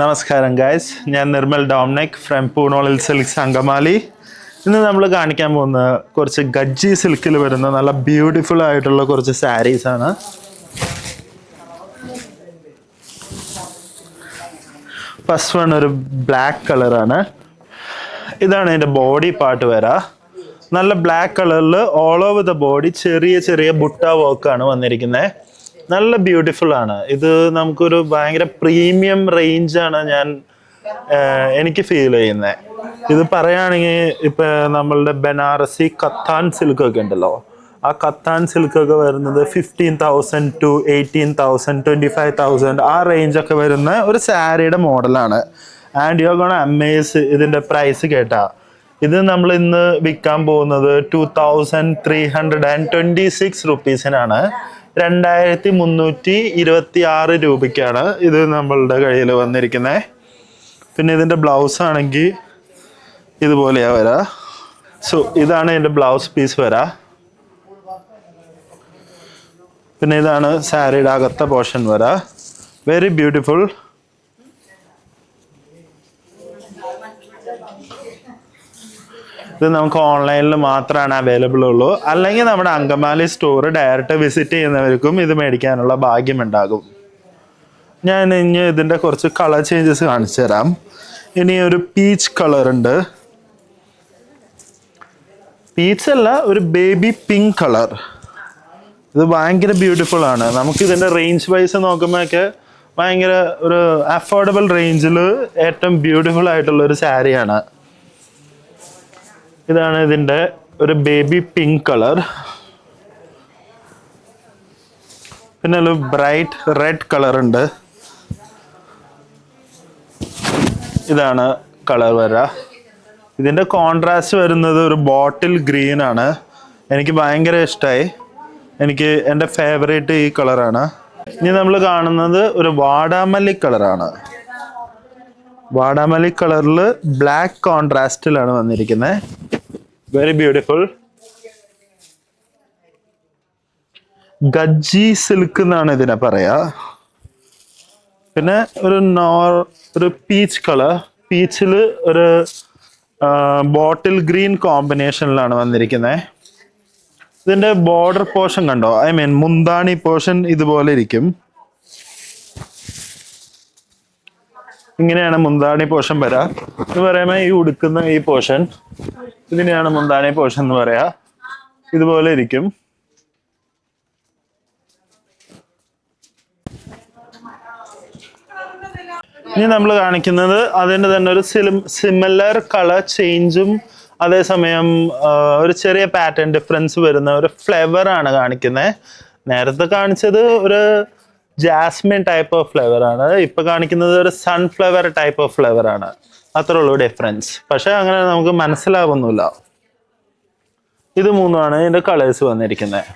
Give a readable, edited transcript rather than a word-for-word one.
നമസ്കാരം ഗൈസ്, ഞാൻ Nirmal Dominic from Poonolil silks Angamaly. ഇന്ന് നമ്മൾ കാണിക്കാൻ പോകുന്ന കുറച്ച് ഗജ്ജി സിൽക്കിൽ വരുന്ന നല്ല ബ്യൂട്ടിഫുൾ ആയിട്ടുള്ള കുറച്ച് സാരീസ് ആണ്. ഫസ്റ്റ് വൺ ഒരു ബ്ലാക്ക് കളറാണ്. ഇതാണ് ഇതിൻ്റെ ബോഡി പാർട്ട് വരാ. നല്ല ബ്ലാക്ക് കളറിൽ ഓൾ ഓവർ ദ ബോഡി ചെറിയ ചെറിയ ബുട്ട വർക്കാണ് വന്നിരിക്കുന്നത്. നല്ല ബ്യൂട്ടിഫുൾ ആണ്. ഇത് നമുക്കൊരു ഭയങ്കര പ്രീമിയം റേഞ്ചാണ് എനിക്ക് ഫീൽ ചെയ്യുന്നത്. ഇത് പറയുകയാണെങ്കിൽ ഇപ്പം നമ്മളുടെ ബനാറസി കത്താൻ സിൽക്കൊക്കെ ഉണ്ടല്ലോ, ആ കത്താൻ സിൽക്കൊക്കെ വരുന്നത് 15,000 to 18,000 25,000 ആ റേഞ്ചൊക്കെ വരുന്ന ഒരു സാരിയുടെ മോഡലാണ്. And you are gonna Amaze ഇതിൻ്റെ പ്രൈസ് കേട്ടാ. ഇത് നമ്മൾ ഇന്ന് വിൽക്കാൻ പോകുന്നത് 2,326 റുപ്പീസിനാണ്. 2,326 രൂപയ്ക്കാണ് ഇത് നമ്മളുടെ കയ്യിൽ വന്നിരിക്കുന്നത്. പിന്നെ ഇതിൻ്റെ ബ്ലൗസ് ആണെങ്കിൽ ഇതുപോലെയാ വരാ. സോ ഇതാണ് ഇതിൻ്റെ ബ്ലൗസ് പീസ് വരാ. പിന്നെ ഇതാണ് സാരിയുടെ അകത്ത പോർഷൻ വരാ. Very beautiful. ഇത് നമുക്ക് ഓൺലൈനിൽ മാത്രമാണ് അവൈലബിൾ ഉള്ളൂ. അല്ലെങ്കിൽ നമ്മുടെ അങ്കമാലി സ്റ്റോർ ഡയറക്റ്റ് വിസിറ്റ് ചെയ്യുന്നവർക്കും ഇത് മേടിക്കാനുള്ള ഭാഗ്യമുണ്ടാകും. ഞാൻ ഇനി ഇതിൻ്റെ കുറച്ച് കളർ ചേഞ്ചസ് കാണിച്ചു തരാം. ഇനി ഒരു പീച്ച് കളർ ഉണ്ട്. പീച്ച് അല്ല, ഒരു ബേബി പിങ്ക് കളർ. ഇത് ഭയങ്കര ബ്യൂട്ടിഫുൾ ആണ്. നമുക്ക് ഇതിൻ്റെ റേഞ്ച് വൈസ് നോക്കുമ്പോഴൊക്കെ ഭയങ്കര ഒരു അഫോർഡബിൾ റേഞ്ചിൽ ഏറ്റവും ബ്യൂട്ടിഫുൾ ആയിട്ടുള്ള ഒരു സാരിയാണ്. ഇതാണ് ഇതിൻ്റെ ഒരു ബേബി പിങ്ക് കളർ. പിന്നെ ഒരു ബ്രൈറ്റ് റെഡ് കളർ ഉണ്ട്. ഇതാണ് കളർ വരാ. ഇതിൻ്റെ കോൺട്രാസ്റ്റ് വരുന്നത് ഒരു ബോട്ടിൽ ഗ്രീൻ ആണ്. എനിക്ക് ഭയങ്കര ഇഷ്ടമായി. എൻ്റെ ഫേവറേറ്റ് ഈ കളറാണ്. ഇനി നമ്മൾ കാണുന്നത് ഒരു വാടാമല്ലി കളറാണ്. വാടാമല്ലി കളറിൽ ബ്ലാക്ക് കോൺട്രാസ്റ്റിലാണ് വന്നിരിക്കുന്നത്. Very beautiful. ഗജ്ജി സിൽക്ക് എന്നാണ് ഇതിനെ പറയാ. പിന്നെ ഒരു പീച്ച് കളർ. പീച്ചിൽ ഒരു ബോട്ടിൽ ഗ്രീൻ കോമ്പിനേഷനിലാണ് വന്നിരിക്കുന്നത്. ഇതിന്റെ ബോർഡർ പോർഷൻ കണ്ടോ, മുന്താണി പോർഷൻ ഇതുപോലെ ഇരിക്കും. ഇങ്ങനെയാണ് മുന്താണി പോർഷൻ വരാ. എന്ന് പറയുമ്പോൾ ഈ ഉടുക്കുന്ന ഈ പോർഷൻ, ഇതിനെയാണ് മുന്താണി പോർഷൻ എന്ന് പറയാ. ഇതുപോലെ ഇരിക്കും. ഇനി നമ്മൾ കാണിക്കുന്നത് അതിൻ്റെ തന്നെ ഒരു സിമിലർ കളർ ചേഞ്ചും അതേസമയം ഒരു ചെറിയ പാറ്റേൺ ഡിഫറൻസ് വരുന്ന ഒരു ഫ്ലേവർ ആണ് കാണിക്കുന്നത്. നേരത്തെ കാണിച്ചത് ഒരു ജാസ്മിൻ ടൈപ്പ് ഓഫ് ഫ്ലേവർ ആണ്. ഇപ്പൊ കാണിക്കുന്നത് ഒരു സൺഫ്ലവർ ടൈപ്പ് ഓഫ് ഫ്ലേവർ ആണ്. അത്രേ ഉള്ളൂ ഡിഫറൻസ്. പക്ഷെ അങ്ങനെ നമുക്ക് മനസ്സിലാവുന്നില്ല. ഇത് മൂന്നുമാണ് ഇതിന്റെ കളേഴ്സ് വന്നിരിക്കുന്നത്.